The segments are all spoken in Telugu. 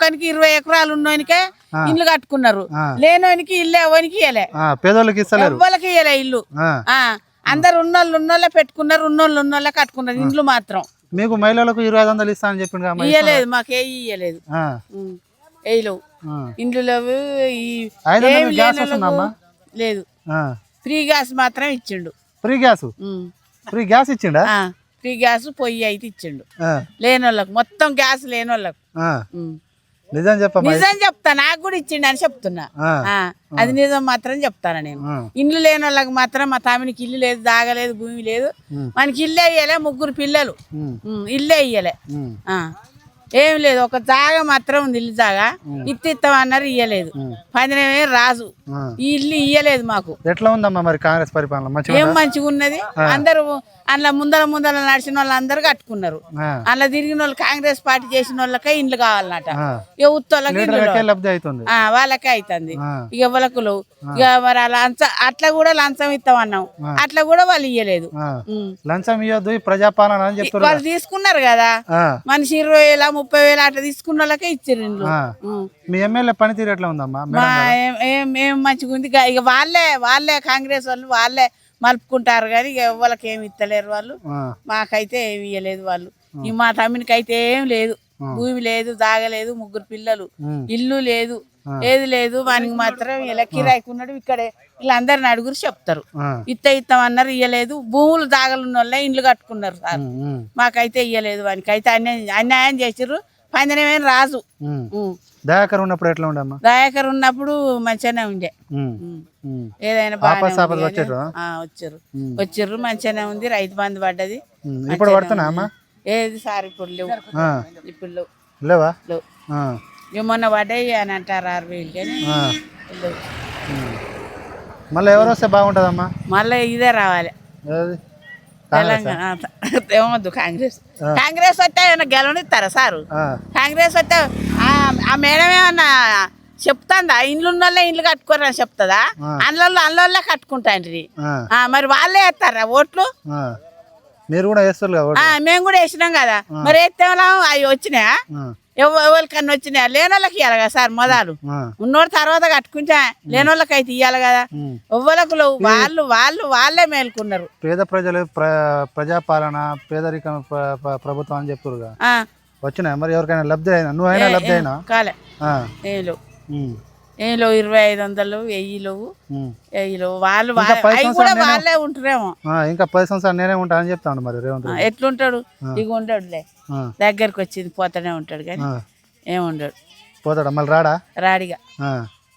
ఒకరికి 20 ఎకరాలు ఉన్నోనికే ఇల్లు కట్టుకున్నారు, లేనోనికి ఇల్లు ఎవరికి ఇయ్యలే, పేదోళ్ళకి ఇస్తలేరు, ఎవ్వరికి ఇయ్యలే ఇల్లు. అందరు ఉన్నోళ్ళే పెట్టుకున్నారు, ఉన్నోళ్ళే కట్టుకున్నారు ఇండ్లు మాత్రం. మీకు మహిళలకు 2500 ఇస్తా అని చెప్పిండు, ఇయ్యలేదు, మాకే ఇయ్యలేదు, వేయలేవు, ఇండ్లు లేవు, లేదు. ఫ్రీ గ్యాస్ మాత్రం ఇచ్చిండు. ఫ్రీ గ్యాస్ ఇచ్చిండా? ఫ్రీ గ్యాస్ పొయ్యి అయితే ఇచ్చిండు లేని వాళ్ళకు, మొత్తం గ్యాస్ లేని వాళ్ళకు. నిజం చెప్తా, నాకు కూడా ఇచ్చిండు అని చెప్తున్నా. అది నిజం మాత్రం చెప్తాను నేను. ఇల్లు లేని వాళ్ళకి మాత్రం, మా తమ్మునికి ఇల్లు లేదు, దాగలేదు, భూమి లేదు, మనకి ఇల్లే ఇయ్యలే, 3 పిల్లలు, ఇల్లే ఇయ్యలే, ఏం లేదు. ఒక జాగా మాత్రం ఉంది, ఇల్లు జాగా ఇస్తామన్నారు, ఇయ్యలేదు. 15,000 రాజు ఈ ఇల్లు ఇయ్యలేదు మాకు. ఎట్లా ఉందమ్మా మరి కాంగ్రెస్ పరిపాలన? ఏం మంచిగా ఉన్నది, అందరూ అందులో ముందర నడిచిన వాళ్ళు అందరు కట్టుకున్నారు, అందులో తిరిగిన వాళ్ళు కాంగ్రెస్ పార్టీ చేసిన వాళ్ళకే ఇండ్లు కావాలన్నట. ఇక ఉత్తోళ్ళకి వాళ్ళకే అవుతుంది, ఇక ఎవరికి లేవు. ఇక మరి అట్లా కూడా లంచం ఇస్తామన్నాం, అట్లా కూడా వాళ్ళు ఇయ్యలేదు. లంచం ఇవ్వద్దు ప్రజాపాలన అని చెప్తారు, వాళ్ళు తీసుకున్నారు కదా, మనిషి 20,000 30,000 అట్లా తీసుకున్న వాళ్ళకే ఇచ్చారు ఇండ్లు. మీ ఎమ్మెల్యే పనితీరు ఎట్లా ఉందమ్మా? ఏం మంచిగా ఉంది. ఇక వాళ్ళే కాంగ్రెస్ వాళ్ళు వాళ్ళే మలుపుకుంటారు కానీ ఇక ఎవరికి ఏమి ఇస్తలేరు వాళ్ళు. మాకైతే ఏమి ఇయ్యలేదు వాళ్ళు. ఈ మా తమ్మునికి అయితే ఏం లేదు, భూమి లేదు, దాగలేదు, 3 పిల్లలు, ఇల్లు లేదు, ఏది లేదు. వానికి మాత్రం ఇలా కిరాయికున్నాడు. ఇక్కడే వీళ్ళందరిని అడుగురు చెప్తారు, ఇస్తామన్నారు, ఇయ్యలేదు. భూములు దాగలున్న వాళ్ళే ఇండ్లు కట్టుకున్నారు సార్, మాకైతే ఇయ్యలేదు. వానికి అయితే అన్యాయం చేసిర్రు. 15,000 రాజు. దయాకర్ ఉన్నప్పుడు ఎట్లా ఉండమ్మా? దయాకర్ ఉన్నప్పుడు మంచిగానే ఉండే, ఏదైనా వచ్చారు మంచిగానే ఉంది. రైతు బంధు పడ్డది. ఇప్పుడు పడుతున్నామా? ఏది సార్ ఇప్పుడు లేవు, ఇప్పుడు లేవా? మొన్న పడ్డాయి అని అంటారు 6,000 కానీ మళ్ళీ ఎవరు వస్తే బాగుంటుందమ్మా? మళ్ళీ ఇదే రావాలి తెలంగాణ. ఏమొద్దు కాంగ్రెస్ వస్తే ఏమన్నా గెలవనిస్తారా సారు? కాంగ్రెస్ వస్తే ఆ మేడం ఏమన్నా చెప్తాందా? ఇండ్లున్న వాళ్ళే ఇండ్లు కట్టుకోరని చెప్తుందా? అందులో కట్టుకుంటాండ్రి. మరి వాళ్ళే వేస్తారా ఓట్లు? మీరు కూడా వేస్తారు? మేము కూడా వేసినాం కదా, మరి వేస్తే అవి వచ్చినాయా? ఎవరికన్నా వచ్చినాయా? లేని వాళ్ళకి ఇవ్వాలి కదా సార్ మొదలు. ఉన్నోడు తర్వాత కట్టుకుంటా, లేని వాళ్ళకి అయితే ఇవ్వాలి కదా. ఎవ్వలకు వాళ్ళే మేలుకున్నారు. పేద ప్రజలు ప్రజాపాలన పేదరికం ప్రభుత్వం అని చెప్తారు, వచ్చినాయి మరి? ఎవరికైనా లబ్ధి అయినా? నువ్వు అయినా లబ్ధి అయినా? కాలే, ఏం లేవు 2,500 1000 వాళ్ళు వాళ్ళే ఉంటారేమో. ఇంకా 10 సంవత్సరాలు నేనే ఉంటా అని చెప్తాను మరి రేవంత్. ఎట్లుంటాడు? ఇక ఉండడులే, దగ్గరకు వచ్చింది పోతానే ఉంటాడు కానీ ఏముండడు. పోతాడా మళ్ళీ? రాడిగా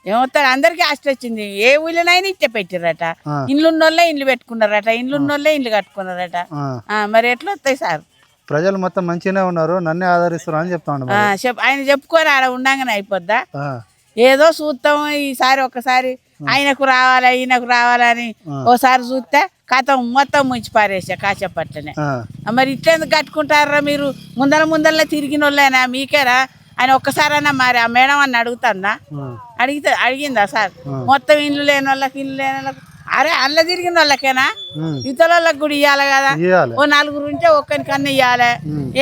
ఏమవుతాడు? అందరికి ఆస్తి వచ్చింది, ఏ ఊళ్ళోనైనా ఇట్టే పెట్టిరట. ఇండ్లున్నోళ్ళే ఇండ్లు పెట్టుకున్నారట, ఇండ్లున్నోళ్ళే ఇండ్లు కట్టుకున్నారట. మరి ఎట్లా వస్తాయి సార్? ప్రజలు మొత్తం మంచిగానే ఉన్నారు, నన్నే ఆదరిస్తారు అని చెప్తాను. ఆయన చెప్పుకొని ఆడ ఉండంగానే అయిపోద్దా? ఏదో చూస్తాం ఈసారి, ఒక్కసారి ఆయనకు రావాలి ఈయనకు రావాలని ఓసారి చూస్తే కథం మొత్తం ముంచి పారేసా కాసేపట్లనే. మరి ఇట్లెందుకు కట్టుకుంటారా మీరు? ముందరలో తిరిగిన వాళ్ళైనా మీకేరా? ఆయన ఒక్కసారైనా మరి ఆ మేడం అని అడుగుతుందా? అడిగిందా సార్? మొత్తం ఇల్లు లేని వాళ్ళకి అరే అందులో తిరిగిన వాళ్ళకేనా? ఇతర వాళ్ళకి కూడా ఇవ్వాలి కదా. ఓ 4 ఉంటే ఒక్కరికన్నా ఇవ్వాలి,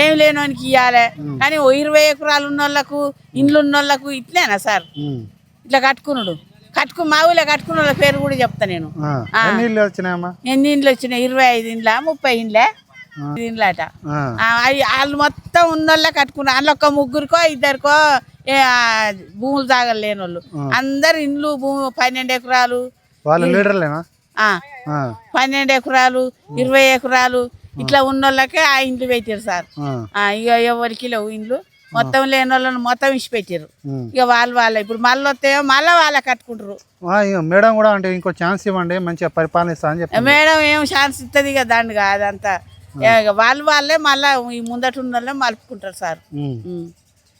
ఏమి లేనోనికి ఇవ్వాలి. కానీ 20 ఎకరాలు ఉన్న వాళ్ళకు ఇండ్లు ఉన్న వాళ్ళకు ఇట్లేనా సార్? ఇట్లా మా ఊళ్ళో కట్టుకున్న వాళ్ళ పేరు కూడా చెప్తా నేను. ఎన్ని ఇండ్లు వచ్చినాయి? 25 ఇండ్ల 30 ఇండ్లే ఇండ్లట. వాళ్ళు మొత్తం ఉన్న వాళ్ళే కట్టుకున్నారు. అందులో ఒక 3కో 2కో భూములు తాగలేని వాళ్ళు అందరు ఇండ్లు భూమి 12 ఎకరాలు 12 ఎకరాలు 20 ఎకరాలు ఇట్లా ఉన్న వాళ్ళకే ఆ ఇండ్లు పెట్టారు సార్. ఇక ఎవరికి లేవు ఇండ్లు, మొత్తం లేని వాళ్ళని మొత్తం ఇచ్చి పెట్టారు. ఇక వాళ్ళే ఇప్పుడు మళ్ళీ వస్తే మళ్ళీ వాళ్ళే కట్టుకుంటారు. మేడం కూడా అంటే ఇంకో ఛాన్స్ ఇవ్వండి, మంచిగా పరిపాలన అని చెప్పి. మేడం ఏం ఛాన్స్ ఇస్తుంది కదా దాన్ని కాదంతా. వాళ్ళే మళ్ళీ ఈ ముందట ఉన్న వాళ్ళే మలుపుకుంటారు సార్.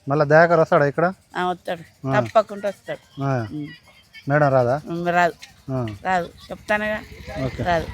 మళ్ళీ దయాకర్ వస్తాడా ఇక్కడ? వస్తాడు, తప్పకుండా వస్తాడు. మేడం రాదా? రాదు చెప్తానుగా, రాదు.